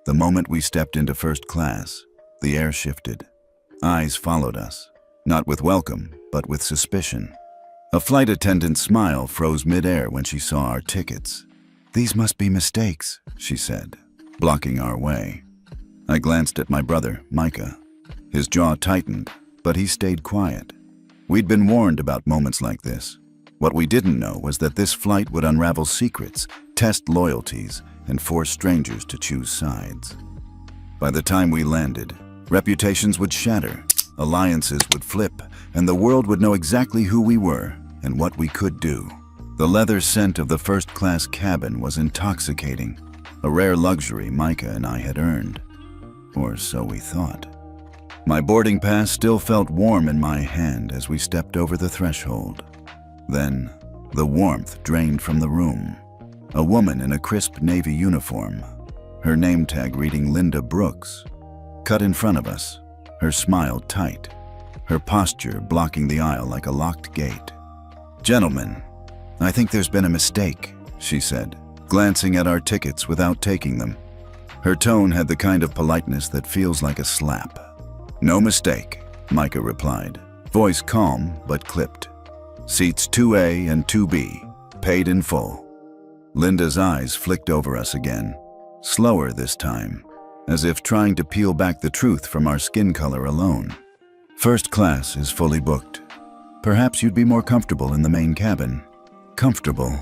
The moment we stepped into first class, the air shifted. Eyes followed us, not with welcome, but with suspicion. A flight attendant's smile froze mid-air when she saw our tickets. "These must be mistakes," she said, blocking our way. I glanced at my brother, Micah. His jaw tightened, but he stayed quiet. We'd been warned about moments like this. What we didn't know was that this flight would unravel secrets, test loyalties, and force strangers to choose sides. By the time we landed, reputations would shatter, alliances would flip, and the world would know exactly who we were and what we could do. The leather scent of the first-class cabin was intoxicating, a rare luxury Micah and I had earned. Or so we thought. My boarding pass still felt warm in my hand as we stepped over the threshold. Then, the warmth drained from the room. A woman in a crisp navy uniform, her name tag reading Linda Brooks, cut in front of us, her smile tight, her posture blocking the aisle like a locked gate. "Gentlemen, I think there's been a mistake," she said, glancing at our tickets without taking them. Her tone had the kind of politeness that feels like a slap. "No mistake," Micah replied, voice calm but clipped. "Seats 2A and 2B, paid in full." Linda's eyes flicked over us again, slower this time, as if trying to peel back the truth from our skin color alone. "First class is fully booked. Perhaps you'd be more comfortable in the main cabin." Comfortable.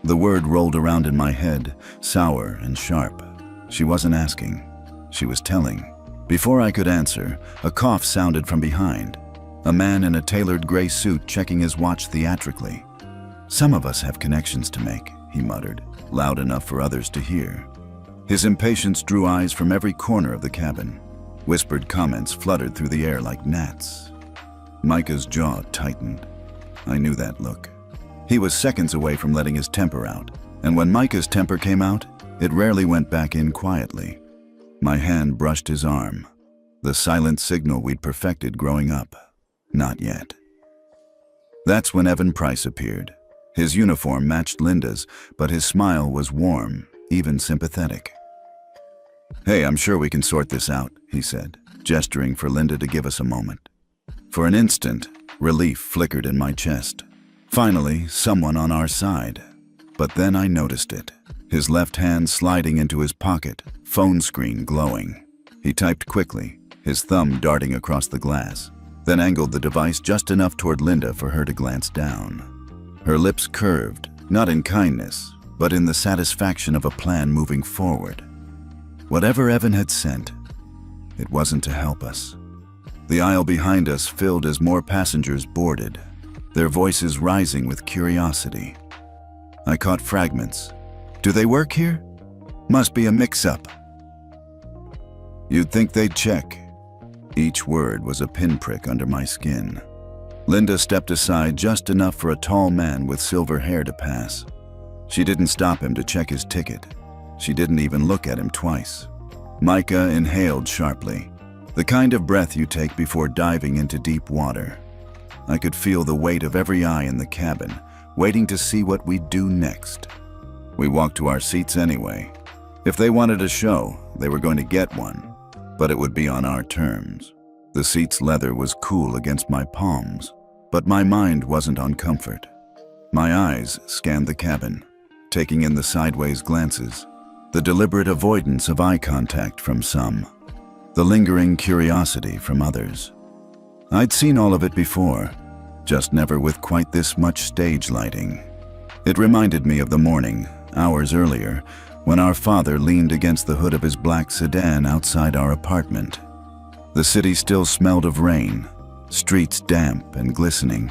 The word rolled around in my head, sour and sharp. She wasn't asking. She was telling. Before I could answer, a cough sounded from behind. A man in a tailored gray suit checking his watch theatrically. "Some of us have connections to make," he muttered, loud enough for others to hear. His impatience drew eyes from every corner of the cabin. Whispered comments fluttered through the air like gnats. Micah's jaw tightened. I knew that look. He was seconds away from letting his temper out, and when Micah's temper came out, it rarely went back in quietly. My hand brushed his arm, the silent signal we'd perfected growing up. Not yet. That's when Evan Price appeared. His uniform matched Linda's, but his smile was warm, even sympathetic. "Hey, I'm sure we can sort this out," he said, gesturing for Linda to give us a moment. For an instant, relief flickered in my chest. Finally, someone on our side. But then I noticed it. His left hand sliding into his pocket, phone screen glowing. He typed quickly, his thumb darting across the glass, then angled the device just enough toward Linda for her to glance down. Her lips curved, not in kindness, but in the satisfaction of a plan moving forward. Whatever Evan had sent, it wasn't to help us. The aisle behind us filled as more passengers boarded, their voices rising with curiosity. I caught fragments. "Do they work here? Must be a mix-up." "You'd think they'd check." Each word was a pinprick under my skin. Linda stepped aside just enough for a tall man with silver hair to pass. She didn't stop him to check his ticket. She didn't even look at him twice. Micah inhaled sharply, the kind of breath you take before diving into deep water. I could feel the weight of every eye in the cabin, waiting to see what we'd do next. We walked to our seats anyway. If they wanted a show, they were going to get one, but it would be on our terms. The seat's leather was cool against my palms, but my mind wasn't on comfort. My eyes scanned the cabin, taking in the sideways glances, the deliberate avoidance of eye contact from some, the lingering curiosity from others. I'd seen all of it before, just never with quite this much stage lighting. It reminded me of the morning, hours earlier, when our father leaned against the hood of his black sedan outside our apartment. The city still smelled of rain, streets damp and glistening.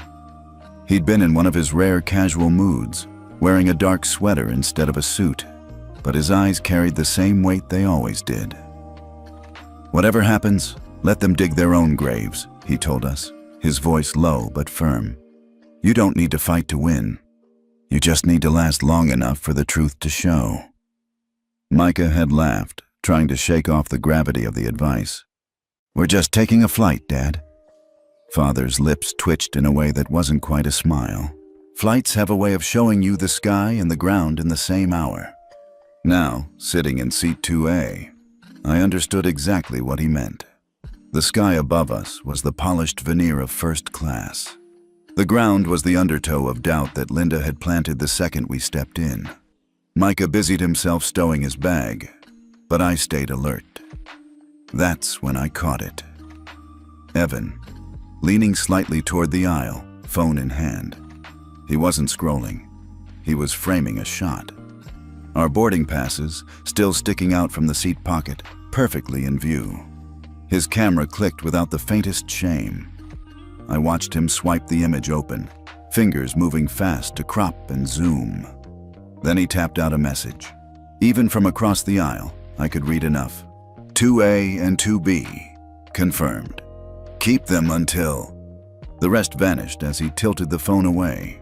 He'd been in one of his rare casual moods, wearing a dark sweater instead of a suit, but his eyes carried the same weight they always did. "Whatever happens, let them dig their own graves," he told us, his voice low but firm. "You don't need to fight to win. You just need to last long enough for the truth to show." Micah had laughed, trying to shake off the gravity of the advice. "We're just taking a flight, Dad." Father's lips twitched in a way that wasn't quite a smile. Flights have a way of showing you the sky and the ground in the same hour. Now, sitting in seat 2A, I understood exactly what he meant. The sky above us was the polished veneer of first class. The ground was the undertow of doubt that Linda had planted the second we stepped in. Micah busied himself stowing his bag, but I stayed alert. That's when I caught it. Evan, leaning slightly toward the aisle, phone in hand. He wasn't scrolling. He was framing a shot. Our boarding passes, still sticking out from the seat pocket, perfectly in view. His camera clicked without the faintest shame. I watched him swipe the image open, fingers moving fast to crop and zoom. Then he tapped out a message. Even from across the aisle, I could read enough. 2A and 2B. Confirmed. Keep them until... The rest vanished as he tilted the phone away.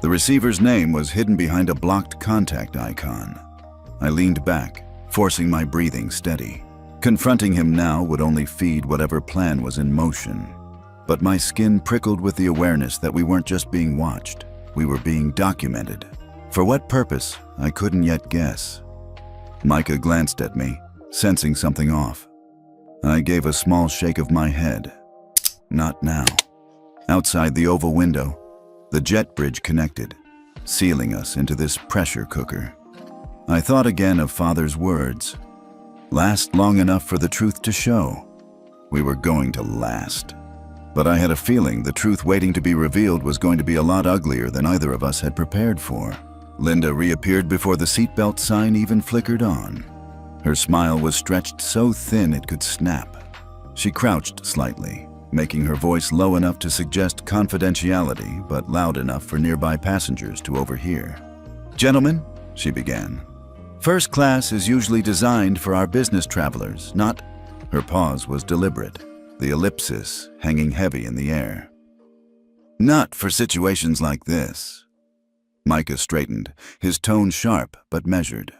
The receiver's name was hidden behind a blocked contact icon. I leaned back, forcing my breathing steady. Confronting him now would only feed whatever plan was in motion. But my skin prickled with the awareness that we weren't just being watched, we were being documented. For what purpose, I couldn't yet guess. Micah glanced at me, sensing something off. I gave a small shake of my head. Not now. Outside the oval window, the jet bridge connected, sealing us into this pressure cooker. I thought again of Father's words. Last long enough for the truth to show. We were going to last. But I had a feeling the truth waiting to be revealed was going to be a lot uglier than either of us had prepared for. Linda reappeared before the seatbelt sign even flickered on. Her smile was stretched so thin it could snap. She crouched slightly, making her voice low enough to suggest confidentiality, but loud enough for nearby passengers to overhear. "Gentlemen," she began, "first class is usually designed for our business travelers, not..." Her pause was deliberate, the ellipsis hanging heavy in the air. "Not for situations like this." Micah straightened, his tone sharp but measured.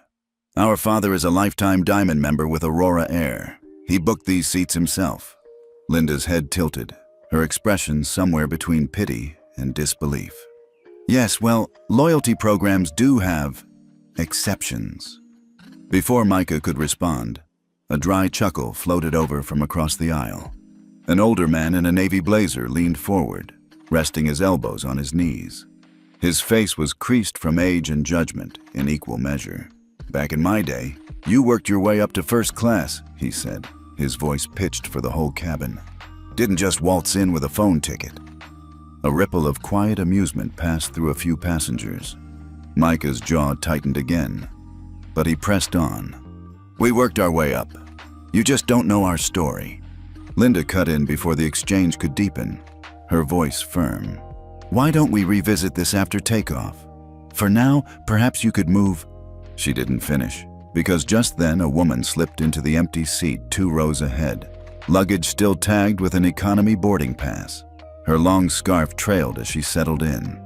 "Our father is a lifetime Diamond member with Aurora Air. He booked these seats himself." Linda's head tilted, her expression somewhere between pity and disbelief. "Yes, well, loyalty programs do have exceptions." Before Micah could respond, a dry chuckle floated over from across the aisle. An older man in a navy blazer leaned forward, resting his elbows on his knees. His face was creased from age and judgment in equal measure. "Back in my day, you worked your way up to first class," he said, his voice pitched for the whole cabin. "Didn't just waltz in with a phone ticket." A ripple of quiet amusement passed through a few passengers. Micah's jaw tightened again, but he pressed on. "We worked our way up. You just don't know our story." Linda cut in before the exchange could deepen, her voice firm. "Why don't we revisit this after takeoff? For now, perhaps you could move..." She didn't finish, because just then a woman slipped into the empty seat 2 rows ahead, luggage still tagged with an economy boarding pass. Her long scarf trailed as she settled in,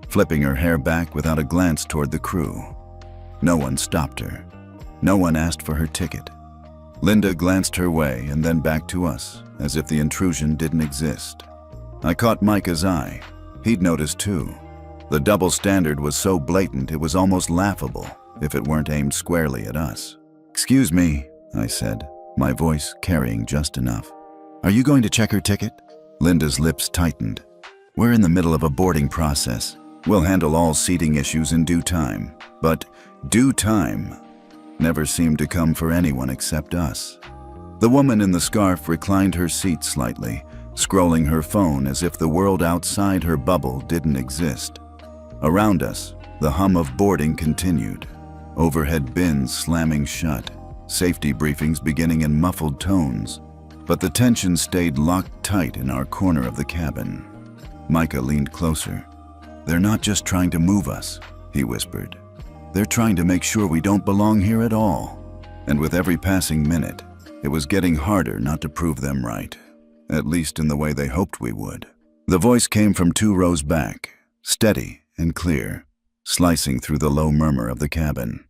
flipping her hair back without a glance toward the crew. No one stopped her. No one asked for her ticket. Linda glanced her way and then back to us, as if the intrusion didn't exist. I caught Micah's eye. He'd noticed too. The double standard was so blatant it was almost laughable if it weren't aimed squarely at us. "Excuse me," I said, my voice carrying just enough. "Are you going to check her ticket?" Linda's lips tightened. "We're in the middle of a boarding process. We'll handle all seating issues in due time." But due time never seemed to come for anyone except us. The woman in the scarf reclined her seat slightly, scrolling her phone as if the world outside her bubble didn't exist. Around us, the hum of boarding continued. Overhead bins slamming shut, safety briefings beginning in muffled tones. But the tension stayed locked tight in our corner of the cabin. Micah leaned closer. "They're not just trying to move us," he whispered. "They're trying to make sure we don't belong here at all." And with every passing minute, it was getting harder not to prove them right, at least in the way they hoped we would. The voice came from 2 rows back, steady and clear, slicing through the low murmur of the cabin.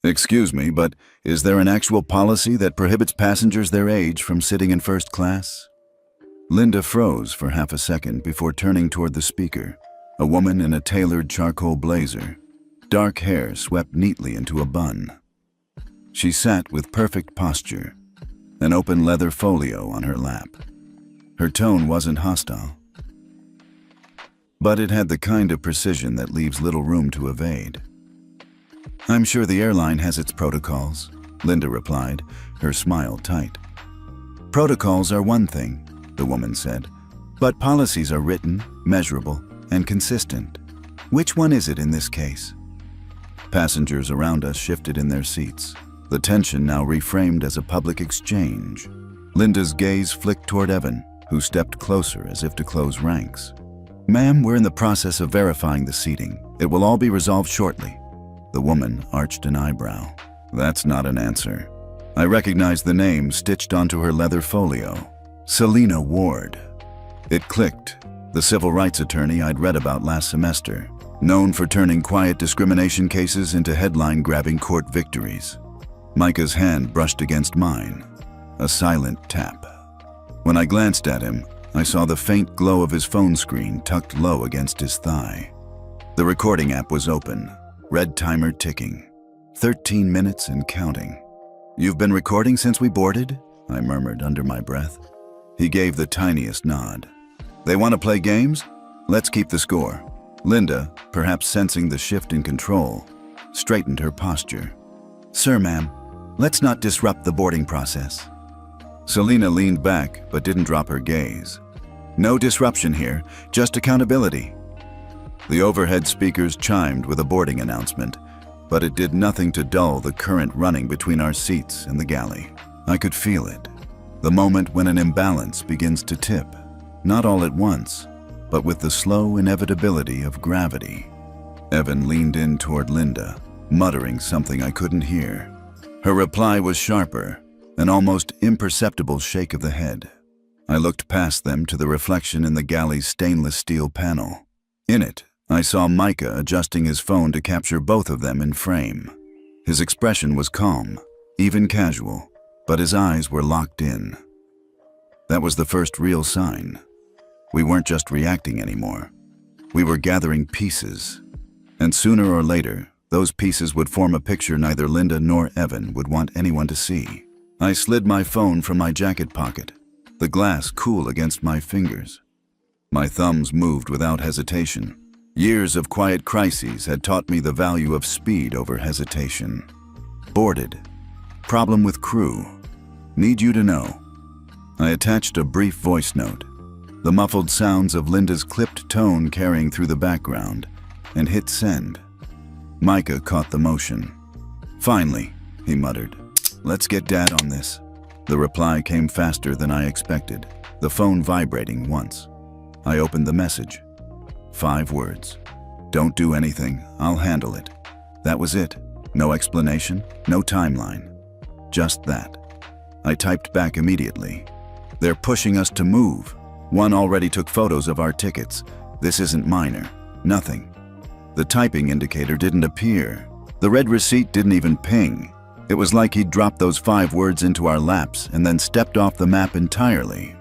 "Excuse me, but is there an actual policy that prohibits passengers their age from sitting in first class?" Linda froze for half a second before turning toward the speaker, a woman in a tailored charcoal blazer, dark hair swept neatly into a bun. She sat with perfect posture, an open leather folio on her lap. Her tone wasn't hostile, but it had the kind of precision that leaves little room to evade. "I'm sure the airline has its protocols," Linda replied, her smile tight. "Protocols are one thing," the woman said, "but policies are written, measurable, and consistent. Which one is it in this case?" Passengers around us shifted in their seats, the tension now reframed as a public exchange. Linda's gaze flicked toward Evan, who stepped closer as if to close ranks. "Ma'am, we're in the process of verifying the seating. It will all be resolved shortly." The woman arched an eyebrow. That's not an answer. I recognized the name stitched onto her leather folio. Selena Ward. It clicked. The civil rights attorney I'd read about last semester, known for turning quiet discrimination cases into headline-grabbing court victories. Micah's hand brushed against mine, a silent tap. When I glanced at him, I saw the faint glow of his phone screen tucked low against his thigh. The recording app was open, red timer ticking. 13 minutes and counting. "You've been recording since we boarded?" I murmured under my breath. He gave the tiniest nod. "They want to play games? Let's keep the score." Linda, perhaps sensing the shift in control, straightened her posture. "Sir, ma'am, let's not disrupt the boarding process." Selena leaned back but didn't drop her gaze. "No disruption here, just accountability." The overhead speakers chimed with a boarding announcement, but it did nothing to dull the current running between our seats and the galley. I could feel it, the moment when an imbalance begins to tip, not all at once, but with the slow inevitability of gravity. Evan leaned in toward Linda, muttering something I couldn't hear. Her reply was sharper, an almost imperceptible shake of the head. I looked past them to the reflection in the galley's stainless steel panel. In it, I saw Micah adjusting his phone to capture both of them in frame. His expression was calm, even casual, but his eyes were locked in. That was the first real sign. We weren't just reacting anymore. We were gathering pieces. And sooner or later, those pieces would form a picture neither Linda nor Evan would want anyone to see. I slid my phone from my jacket pocket, the glass cool against my fingers. My thumbs moved without hesitation. Years of quiet crises had taught me the value of speed over hesitation. Boarded. Problem with crew. Need you to know. I attached a brief voice note, the muffled sounds of Linda's clipped tone carrying through the background, and hit send. Micah caught the motion. "Finally," he muttered. "Let's get Dad on this." The reply came faster than I expected, the phone vibrating once. I opened the message. 5 words. "Don't do anything, I'll handle it." That was it. No explanation, no timeline. Just that. I typed back immediately. "They're pushing us to move. One already took photos of our tickets. This isn't minor. Nothing." The typing indicator didn't appear. The red receipt didn't even ping. It was like he'd dropped those 5 words into our laps and then stepped off the map entirely.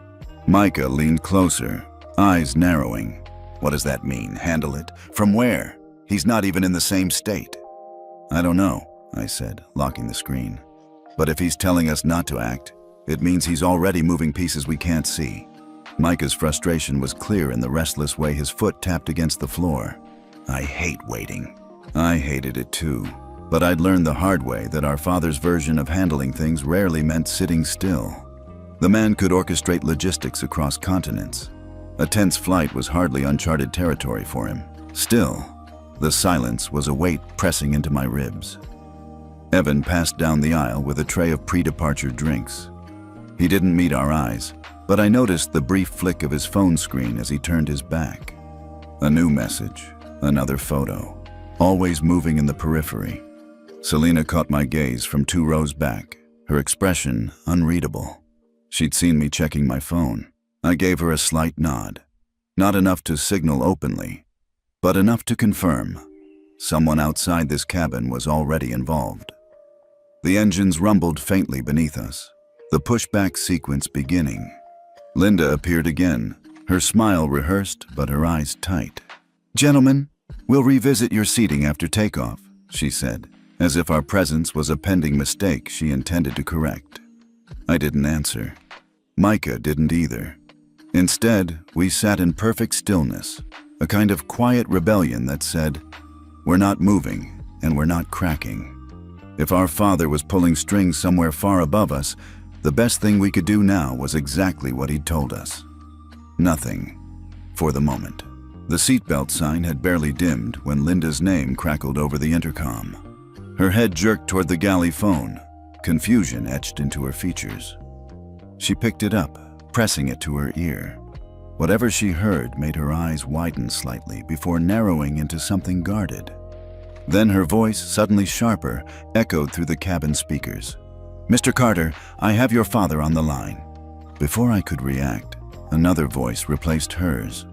Micah leaned closer, eyes narrowing. "What does that mean? Handle it? From where? He's not even in the same state." "I don't know," I said, locking the screen. "But if he's telling us not to act, it means he's already moving pieces we can't see." Micah's frustration was clear in the restless way his foot tapped against the floor. I hate waiting. I hated it too, but I'd learned the hard way that our father's version of handling things rarely meant sitting still. The man could orchestrate logistics across continents. A tense flight was hardly uncharted territory for him. Still, the silence was a weight pressing into my ribs. Evan passed down the aisle with a tray of pre-departure drinks. He didn't meet our eyes, but I noticed the brief flick of his phone screen as he turned his back. A new message, another photo, always moving in the periphery. Selena caught my gaze from 2 rows back, her expression unreadable. She'd seen me checking my phone. I gave her a slight nod. Not enough to signal openly, but enough to confirm. Someone outside this cabin was already involved. The engines rumbled faintly beneath us, the pushback sequence beginning. Linda appeared again, her smile rehearsed but her eyes tight. "Gentlemen, we'll revisit your seating after takeoff," she said, as if our presence was a pending mistake she intended to correct. I didn't answer. Micah didn't either. Instead, we sat in perfect stillness, a kind of quiet rebellion that said, "We're not moving, and we're not cracking." If our father was pulling strings somewhere far above us, the best thing we could do now was exactly what he'd told us. Nothing, for the moment. The seatbelt sign had barely dimmed when Linda's name crackled over the intercom. Her head jerked toward the galley phone, confusion etched into her features. She picked it up, pressing it to her ear. Whatever she heard made her eyes widen slightly before narrowing into something guarded. Then her voice, suddenly sharper, echoed through the cabin speakers. "Mr. Carter, I have your father on the line." Before I could react, another voice replaced hers,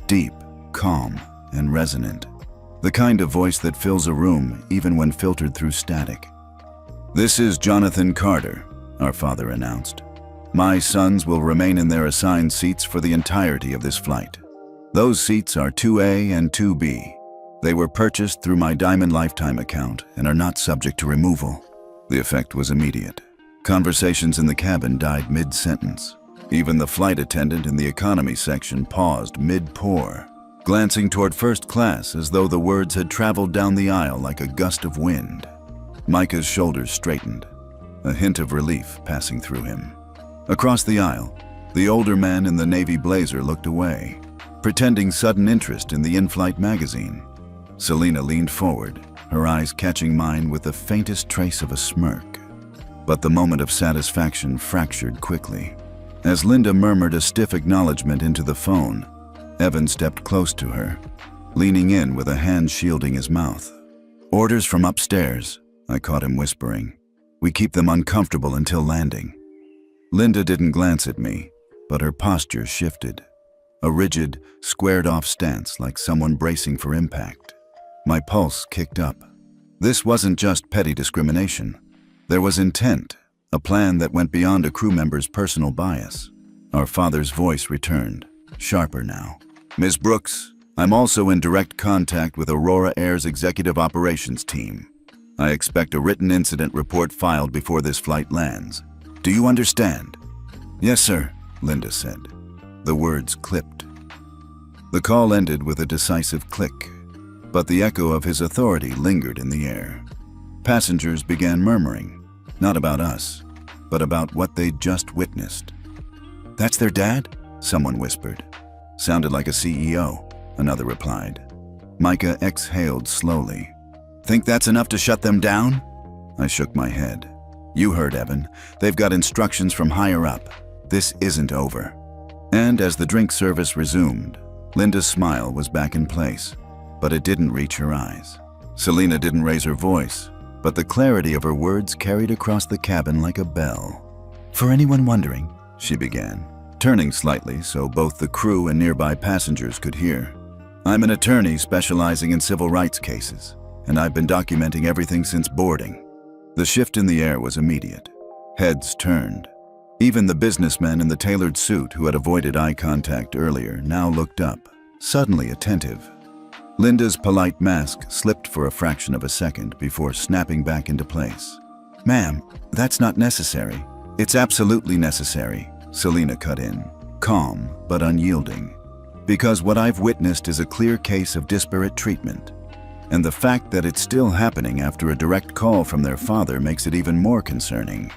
deep, calm, and resonant. The kind of voice that fills a room even when filtered through static. "This is Jonathan Carter," our father announced. "My sons will remain in their assigned seats for the entirety of this flight. Those seats are 2A and 2B. They were purchased through my Diamond Lifetime account and are not subject to removal." The effect was immediate. Conversations in the cabin died mid-sentence. Even the flight attendant in the economy section paused mid-pour, glancing toward first class as though the words had traveled down the aisle like a gust of wind. Micah's shoulders straightened, a hint of relief passing through him. Across the aisle, the older man in the navy blazer looked away, pretending sudden interest in the in-flight magazine. Selena leaned forward, her eyes catching mine with the faintest trace of a smirk. But the moment of satisfaction fractured quickly. As Linda murmured a stiff acknowledgement into the phone, Evan stepped close to her, leaning in with a hand shielding his mouth. "Orders from upstairs," I caught him whispering. "We keep them uncomfortable until landing." Linda didn't glance at me, but her posture shifted. A rigid, squared-off stance like someone bracing for impact. My pulse kicked up. This wasn't just petty discrimination. There was intent, a plan that went beyond a crew member's personal bias. Our father's voice returned, sharper now. "Ms. Brooks, I'm also in direct contact with Aurora Air's executive operations team. I expect a written incident report filed before this flight lands. Do you understand?" "Yes, sir," Linda said. The words clipped. The call ended with a decisive click, but the echo of his authority lingered in the air. Passengers began murmuring, not about us, but about what they'd just witnessed. "That's their dad?" someone whispered. "Sounded like a CEO," another replied. Micah exhaled slowly. "Think that's enough to shut them down?" I shook my head. "You heard, Evan. They've got instructions from higher up. This isn't over." And as the drink service resumed, Linda's smile was back in place, but it didn't reach her eyes. Selena didn't raise her voice, but the clarity of her words carried across the cabin like a bell. "For anyone wondering," she began, turning slightly so both the crew and nearby passengers could hear, "I'm an attorney specializing in civil rights cases, and I've been documenting everything since boarding." The shift in the air was immediate. Heads turned. Even the businessman in the tailored suit who had avoided eye contact earlier now looked up, suddenly attentive. Linda's polite mask slipped for a fraction of a second before snapping back into place. "Ma'am, that's not necessary." "It's absolutely necessary," Selena cut in, calm but unyielding. "Because what I've witnessed is a clear case of disparate treatment. And the fact that it's still happening after a direct call from their father makes it even more concerning."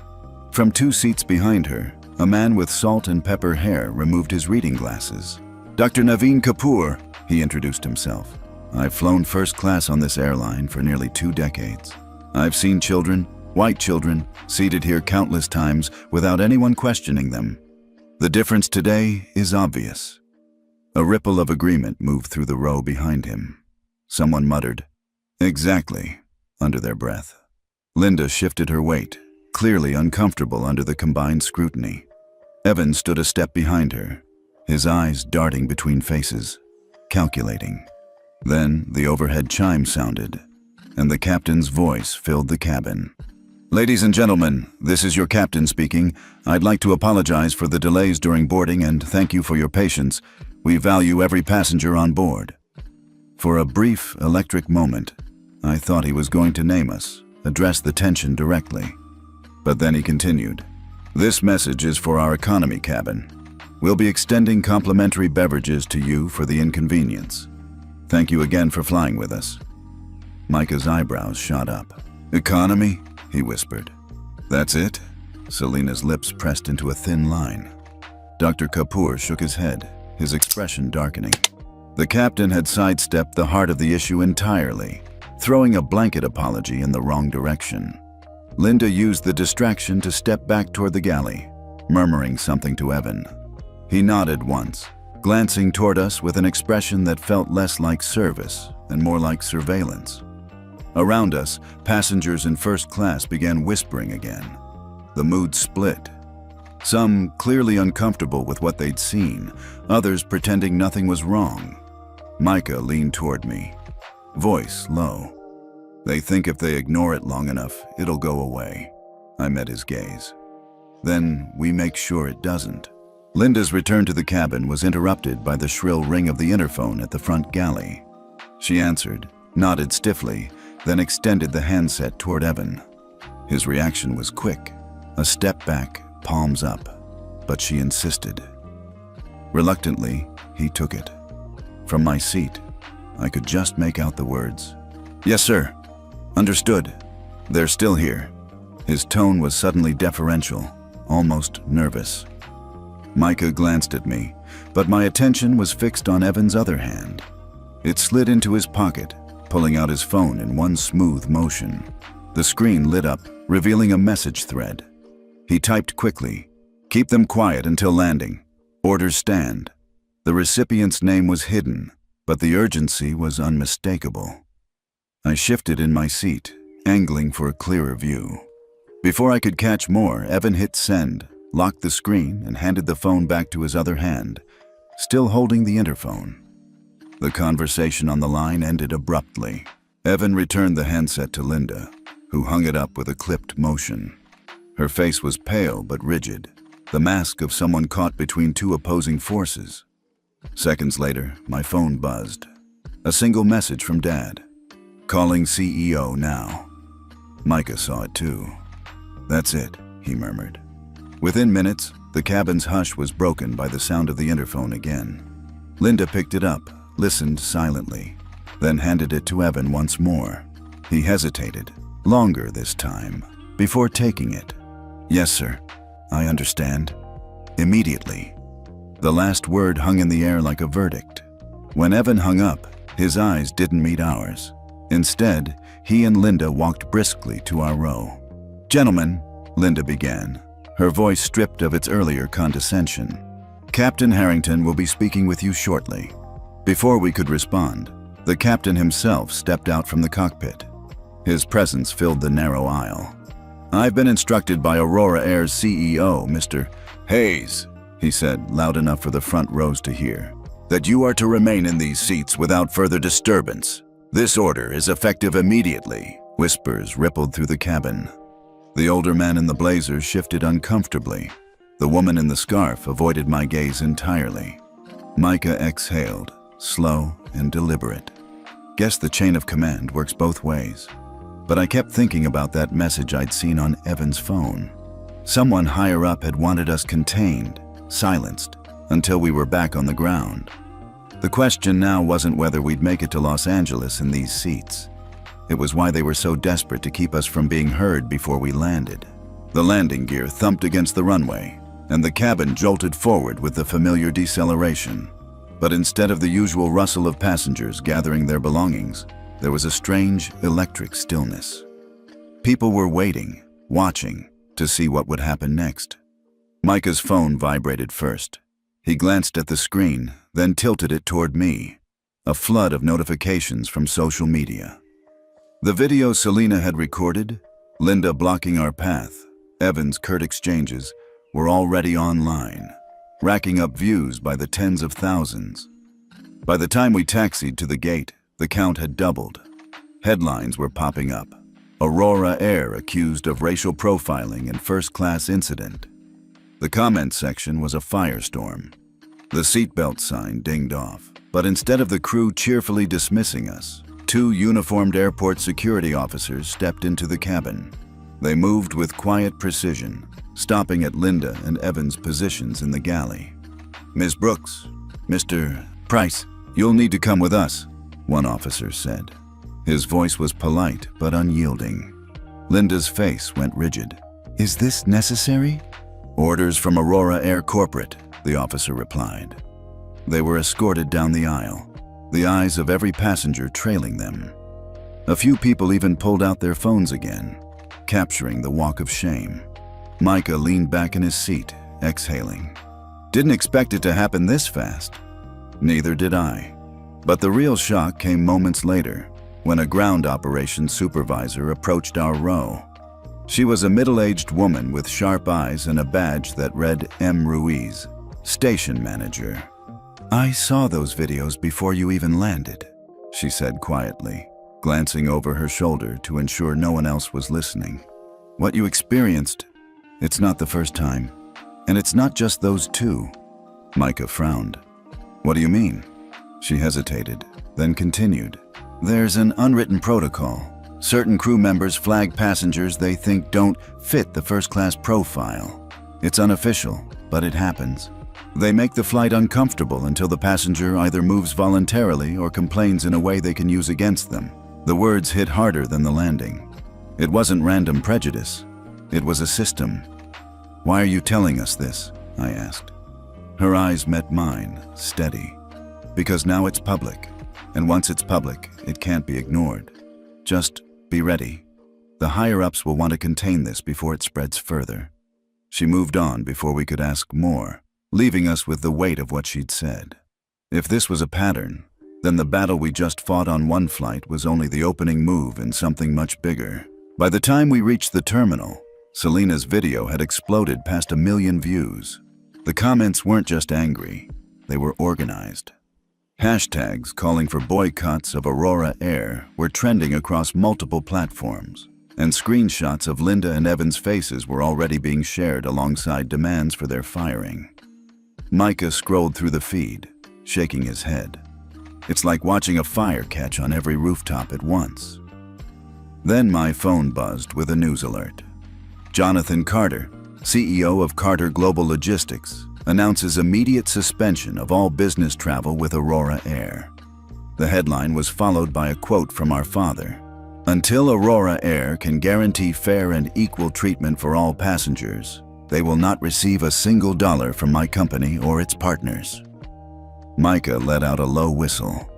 From 2 seats behind her, a man with salt and pepper hair removed his reading glasses. "Dr. Naveen Kapoor," he introduced himself. "I've flown first class on this airline for nearly 2 decades. I've seen children, white children, seated here countless times without anyone questioning them. The difference today is obvious." A ripple of agreement moved through the row behind him. Someone muttered, "Exactly," under their breath. Linda shifted her weight, clearly uncomfortable under the combined scrutiny. Evan stood a step behind her, his eyes darting between faces, calculating. Then the overhead chime sounded, and the captain's voice filled the cabin. "Ladies and gentlemen, this is your captain speaking. I'd like to apologize for the delays during boarding and thank you for your patience. We value every passenger on board." For a brief, electric moment, I thought he was going to name us, address the tension directly. But then he continued, This message is for our economy cabin. We'll be extending complimentary beverages to you for the inconvenience. Thank you again for flying with us." Micah's eyebrows shot up. "Economy?" he whispered. "That's it?" Selena's lips pressed into a thin line. Dr. Kapoor shook his head, his expression darkening. The captain had sidestepped the heart of the issue entirely, throwing a blanket apology in the wrong direction. Linda used the distraction to step back toward the galley, murmuring something to Evan. He nodded once, glancing toward us with an expression that felt less like service and more like surveillance. Around us, passengers in first class began whispering again. The mood split. Some clearly uncomfortable with what they'd seen, others pretending nothing was wrong. Micah leaned toward me, voice low. "They think if they ignore it long enough, it'll go away." I met his gaze. "Then we make sure it doesn't." Linda's return to the cabin was interrupted by the shrill ring of the interphone at the front galley. She answered, nodded stiffly, then extended the handset toward Evan. His reaction was quick, a step back, palms up, but she insisted. Reluctantly, he took it. From my seat, I could just make out the words, "Yes, sir. Understood. They're still here." His tone was suddenly deferential, almost nervous. Micah glanced at me, but my attention was fixed on Evan's other hand. It slid into his pocket, pulling out his phone in one smooth motion. The screen lit up, revealing a message thread. He typed quickly, "Keep them quiet until landing. Orders stand." The recipient's name was hidden, but the urgency was unmistakable. I shifted in my seat, angling for a clearer view. Before I could catch more, Evan hit send, locked the screen, and handed the phone back to his other hand, still holding the interphone. The conversation on the line ended abruptly. Evan returned the handset to Linda, who hung it up with a clipped motion. Her face was pale but rigid, the mask of someone caught between two opposing forces. Seconds later, my phone buzzed. A single message from Dad. "Calling CEO now." Micah saw it too. "That's it," he murmured. Within minutes, the cabin's hush was broken by the sound of the interphone again. Linda picked it up, listened silently, then handed it to Evan once more. He hesitated, longer this time, before taking it. "Yes, sir. I understand." Immediately. The last word hung in the air like a verdict. When Evan hung up, his eyes didn't meet ours. Instead, he and Linda walked briskly to our row. "Gentlemen," Linda began, her voice stripped of its earlier condescension. "Captain Harrington will be speaking with you shortly." Before we could respond, the captain himself stepped out from the cockpit. His presence filled the narrow aisle. "I've been instructed by Aurora Air's CEO, Mr. Hayes," he said, loud enough for the front rows to hear, "that you are to remain in these seats without further disturbance. This order is effective immediately." Whispers rippled through the cabin. The older man in the blazer shifted uncomfortably. The woman in the scarf avoided my gaze entirely. Micah exhaled, slow and deliberate. Guess the chain of command works both ways. But I kept thinking about that message I'd seen on Evan's phone. Someone higher up had wanted us contained, silenced, until we were back on the ground. The question now wasn't whether we'd make it to Los Angeles in these seats. It was why they were so desperate to keep us from being heard before we landed. The landing gear thumped against the runway, and the cabin jolted forward with the familiar deceleration. But instead of the usual rustle of passengers gathering their belongings, there was a strange, electric stillness. People were waiting, watching, to see what would happen next. Micah's phone vibrated first. He glanced at the screen, then tilted it toward me. A flood of notifications from social media. The video Selena had recorded, Linda blocking our path, Evan's curt exchanges, were already online, racking up views by the tens of thousands. By the time we taxied to the gate, the count had doubled. Headlines were popping up. Aurora Air accused of racial profiling in first-class incident. The comment section was a firestorm. The seatbelt sign dinged off, but instead of the crew cheerfully dismissing us, two uniformed airport security officers stepped into the cabin. They moved with quiet precision, stopping at Linda and Evan's positions in the galley. "Miss Brooks, Mr. Price, you'll need to come with us," one officer said. His voice was polite but unyielding. Linda's face went rigid. "Is this necessary?" "Orders from Aurora Air Corporate," the officer replied. They were escorted down the aisle, the eyes of every passenger trailing them. A few people even pulled out their phones again, capturing the walk of shame. Micah leaned back in his seat, exhaling. Didn't expect it to happen this fast. Neither did I. But the real shock came moments later, when a ground operations supervisor approached our row. She was a middle-aged woman with sharp eyes and a badge that read M. Ruiz, Station Manager. "I saw those videos before you even landed," she said quietly, glancing over her shoulder to ensure no one else was listening. "What you experienced, it's not the first time. And it's not just those two." Micah frowned. "What do you mean?" She hesitated, then continued. "There's an unwritten protocol. Certain crew members flag passengers they think don't fit the first-class profile. It's unofficial, but it happens. They make the flight uncomfortable until the passenger either moves voluntarily or complains in a way they can use against them." The words hit harder than the landing. It wasn't random prejudice. It was a system. "Why are you telling us this?" I asked. Her eyes met mine, steady. "Because now it's public. And once it's public, it can't be ignored. Just be ready. The higher-ups will want to contain this before it spreads further." She moved on before we could ask more, leaving us with the weight of what she'd said. If this was a pattern, then the battle we just fought on one flight was only the opening move in something much bigger. By the time we reached the terminal, Selena's video had exploded past 1 million views. The comments weren't just angry, they were organized. Hashtags calling for boycotts of Aurora Air were trending across multiple platforms, and screenshots of Linda and Evan's faces were already being shared alongside demands for their firing. Micah scrolled through the feed, shaking his head. It's like watching a fire catch on every rooftop at once. Then my phone buzzed with a news alert. Jonathan Carter, CEO of Carter Global Logistics, announces immediate suspension of all business travel with Aurora Air. The headline was followed by a quote from our father. "Until Aurora Air can guarantee fair and equal treatment for all passengers, they will not receive a single dollar from my company or its partners." Micah let out a low whistle.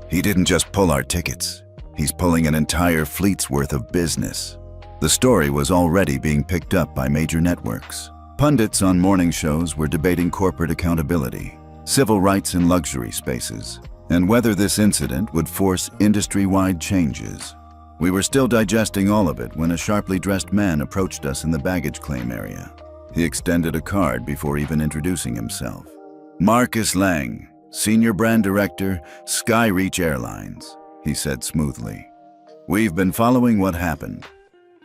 "He didn't just pull our tickets. He's pulling an entire fleet's worth of business." The story was already being picked up by major networks. Pundits on morning shows were debating corporate accountability, civil rights in luxury spaces, and whether this incident would force industry-wide changes. We were still digesting all of it when a sharply dressed man approached us in the baggage claim area. He extended a card before even introducing himself. "Marcus Lang, Senior Brand Director, Skyreach Airlines," he said smoothly. "We've been following what happened.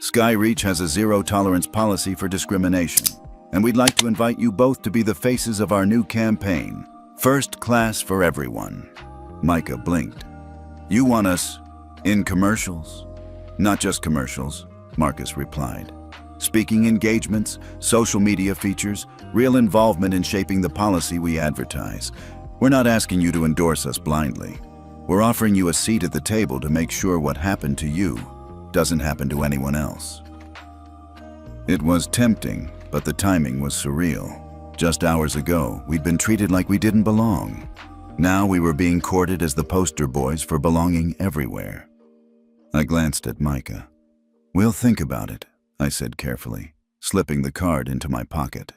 Skyreach has a zero-tolerance policy for discrimination, and we'd like to invite you both to be the faces of our new campaign, First Class for Everyone." Micah blinked. "You want us in commercials?" "Not just commercials," Marcus replied. "Speaking engagements, social media features, real involvement in shaping the policy we advertise. We're not asking you to endorse us blindly. We're offering you a seat at the table to make sure what happened to you doesn't happen to anyone else." It was tempting, but the timing was surreal. Just hours ago, we'd been treated like we didn't belong. Now we were being courted as the poster boys for belonging everywhere. I glanced at Micah. "We'll think about it," I said carefully, slipping the card into my pocket.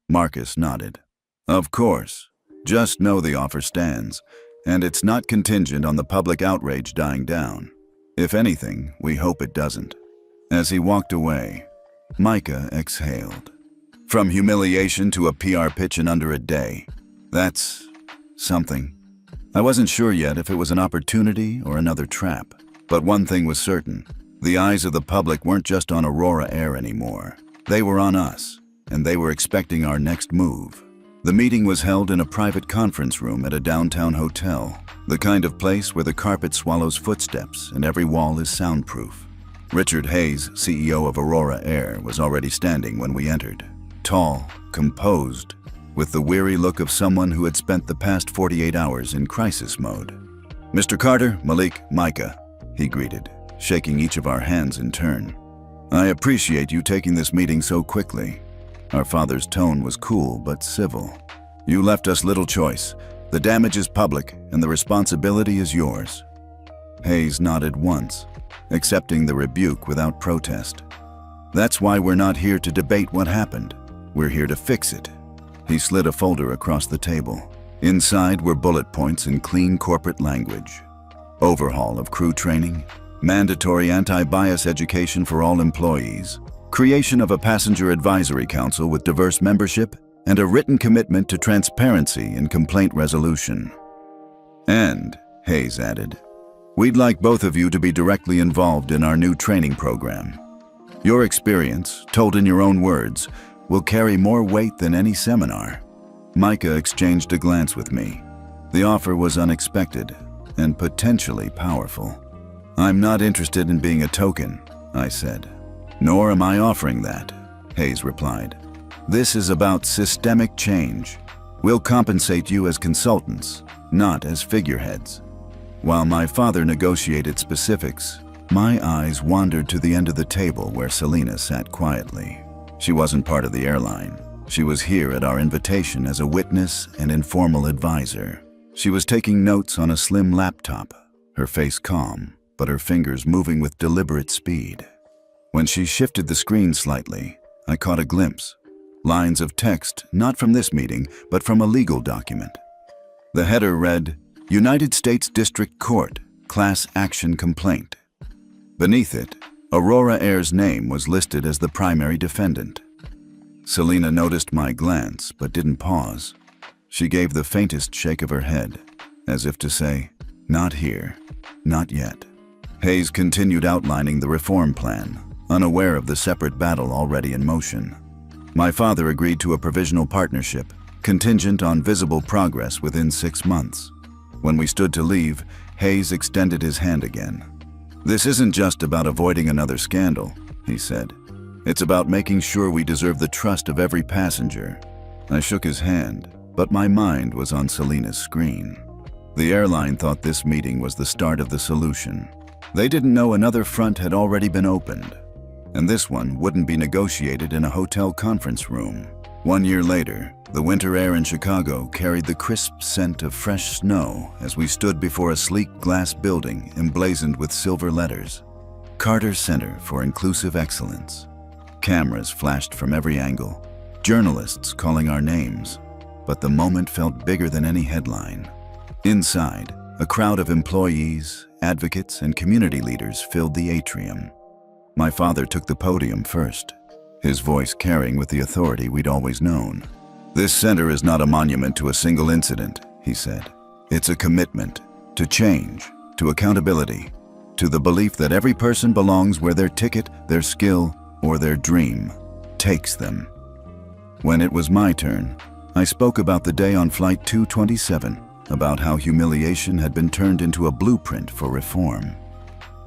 Marcus nodded. "Of course. Just know the offer stands, and it's not contingent on the public outrage dying down. If anything, we hope it doesn't." As he walked away, Micah exhaled. From humiliation to a PR pitch in under a day. That's something. I wasn't sure yet if it was an opportunity or another trap. But one thing was certain. The eyes of the public weren't just on Aurora Air anymore. They were on us, and they were expecting our next move. The meeting was held in a private conference room at a downtown hotel, the kind of place where the carpet swallows footsteps and every wall is soundproof. Richard Hayes, CEO of Aurora Air, was already standing when we entered. tall, composed, with the weary look of someone who had spent the past 48 hours in crisis mode. "Mr. Carter, Malik, Micah," he greeted, shaking each of our hands in turn. "I appreciate you taking this meeting so quickly." Our father's tone was cool but civil. "You left us little choice. The damage is public, and the responsibility is yours." Hayes nodded once, accepting the rebuke without protest. "That's why we're not here to debate what happened. We're here to fix it." He slid a folder across the table. Inside were bullet points in clean corporate language. Overhaul of crew training, mandatory anti-bias education for all employees, creation of a passenger advisory council with diverse membership, and a written commitment to transparency in complaint resolution. "And," Hayes added, "we'd like both of you to be directly involved in our new training program. Your experience, told in your own words, will carry more weight than any seminar." Micah exchanged a glance with me. The offer was unexpected and potentially powerful. "I'm not interested in being a token," I said. "Nor am I offering that," Hayes replied. "This is about systemic change. We'll compensate you as consultants, not as figureheads." While my father negotiated specifics, my eyes wandered to the end of the table where Selena sat quietly. She wasn't part of the airline. She was here at our invitation as a witness and informal advisor. She was taking notes on a slim laptop, her face calm, but her fingers moving with deliberate speed. When she shifted the screen slightly, I caught a glimpse. Lines of text, not from this meeting, but from a legal document. The header read, "United States District Court, Class Action Complaint." Beneath it, Aurora Air's name was listed as the primary defendant. Selena noticed my glance, but didn't pause. She gave the faintest shake of her head, as if to say, "Not here, not yet." Hayes continued outlining the reform plan, unaware of the separate battle already in motion. My father agreed to a provisional partnership, contingent on visible progress within 6 months. When we stood to leave, Hayes extended his hand again. "This isn't just about avoiding another scandal," he said. "It's about making sure we deserve the trust of every passenger." I shook his hand, but my mind was on Selena's screen. The airline thought this meeting was the start of the solution. They didn't know another front had already been opened, and this one wouldn't be negotiated in a hotel conference room. 1 year later, the winter air in Chicago carried the crisp scent of fresh snow as we stood before a sleek glass building emblazoned with silver letters, "Carter Center for Inclusive Excellence." Cameras flashed from every angle, journalists calling our names, but the moment felt bigger than any headline. Inside, a crowd of employees, advocates, and community leaders filled the atrium. My father took the podium first, his voice carrying with the authority we'd always known. "This center is not a monument to a single incident," he said. "It's a commitment to change, to accountability, to the belief that every person belongs where their ticket, their skill, or their dream takes them." When it was my turn, I spoke about the day on Flight 227, about how humiliation had been turned into a blueprint for reform.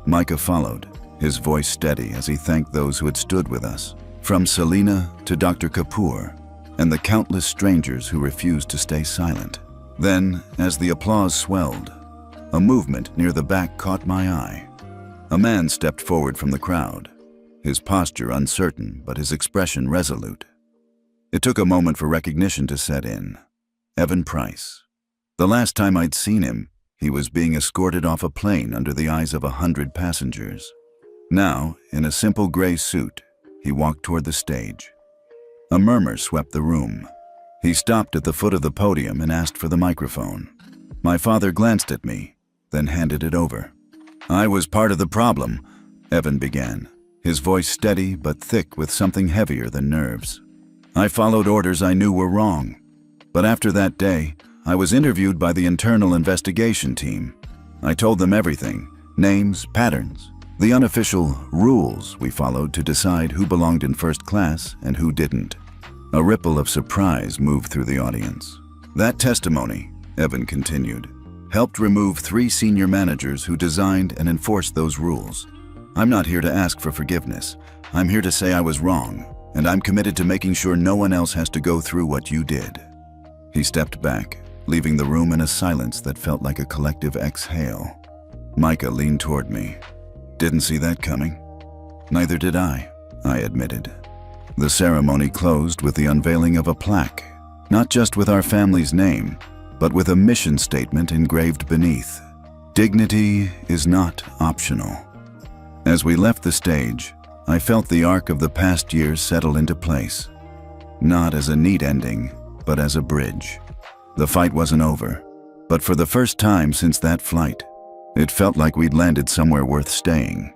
Micah followed, his voice steady as he thanked those who had stood with us, from Selena to Dr. Kapoor, and the countless strangers who refused to stay silent. Then, as the applause swelled, a movement near the back caught my eye. A man stepped forward from the crowd, his posture uncertain but his expression resolute. It took a moment for recognition to set in. Evan Price. The last time I'd seen him, he was being escorted off a plane under the eyes of 100 passengers. Now, in a simple gray suit, he walked toward the stage. A murmur swept the room. He stopped at the foot of the podium and asked for the microphone. My father glanced at me, then handed it over. "I was part of the problem," Evan began, his voice steady but thick with something heavier than nerves. "I followed orders I knew were wrong. But after that day, I was interviewed by the internal investigation team. I told them everything, names, patterns, the unofficial rules we followed to decide who belonged in first class and who didn't." A ripple of surprise moved through the audience. "That testimony," Evan continued, "helped remove 3 senior managers who designed and enforced those rules. I'm not here to ask for forgiveness. I'm here to say I was wrong, and I'm committed to making sure no one else has to go through what you did." He stepped back, leaving the room in a silence that felt like a collective exhale. Micah leaned toward me. "Didn't see that coming." "Neither did I admitted. The ceremony closed with the unveiling of a plaque, not just with our family's name, but with a mission statement engraved beneath. Dignity is not optional. As we left the stage, I felt the arc of the past years settle into place. Not as a neat ending, but as a bridge. The fight wasn't over, but for the first time since that flight, it felt like we'd landed somewhere worth staying.